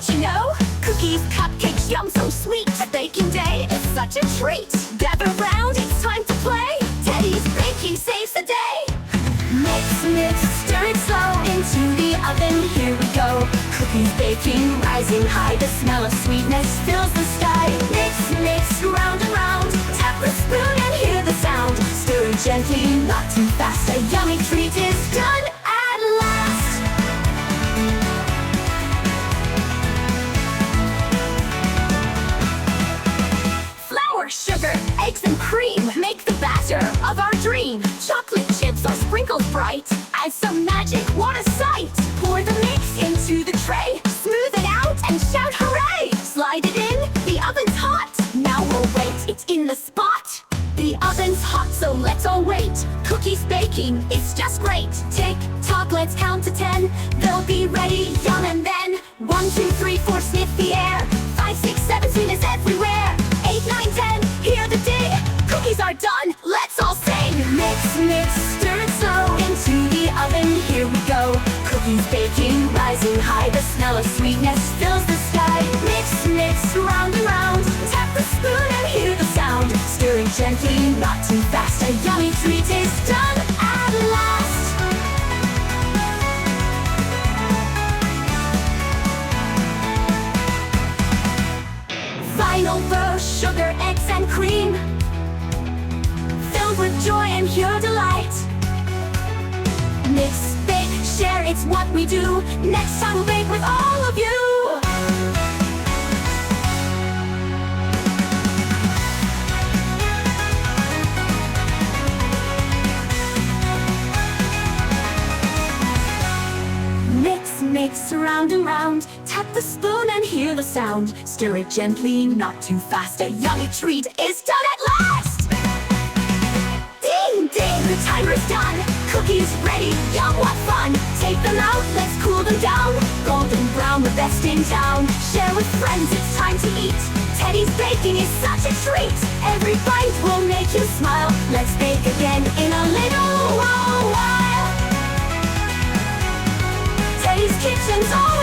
you know? Cookies, cupcakes, yum, so sweet. Baking day is such a treat. Gather round, it's time to play. Teddy's baking saves the day. Mix, mix, stir it slow into the oven, here we go. Cookies baking, rising high, the smell of sweetness fills the sky. Mix, mix, round and round, tap the spoon and hear the sound. Stir gently, not too fast, a yummy treat is done at last. Flour, sugar, eggs and cream make the batter of our dream. Chocolate chips are sprinkled bright, add some magic, what a sight. Pour the mix into the tray, smooth it out and shout hooray. Slide it in, the oven's hot, now we'll wait, it's in the spot. The oven's hot, so let's all wait. Cookies baking, it's just great. Tick tock, let's count to 10. They'll be ready, yum, and then 1, 2, 3, 4, sniff the air. 5, 6, 7, sweetness everywhere. 8, 9, 10, hear the ding. Cookies are done, let's all sing. Mix, mix, stir it slow into the oven, here we go. Cookies baking, rising high, the smell of sweetness fills the sky. Mix, mix, round and round, tap the spoon and hear the sound. Stirring gently, not too fast, a yummy treat is done at last. Final row, sugar, eggs and cream, filled with joy and pure delight. Mix, bake, share, it's what we do. Next time we'll bake with all of you. Mix, mix, round and round, tap the spoon and hear the sound. Stir it gently, not too fast, a yummy treat is done at last. Ding, ding, the timer's done. Cookies ready, yum, what fun. Take them out, let's cool them down. Golden brown, the best in town. Share with friends, it's time to eat. Teddy's baking is such a treat. Every bite will make you smile. Let's bake again in a little while. Teddy's kitchen's all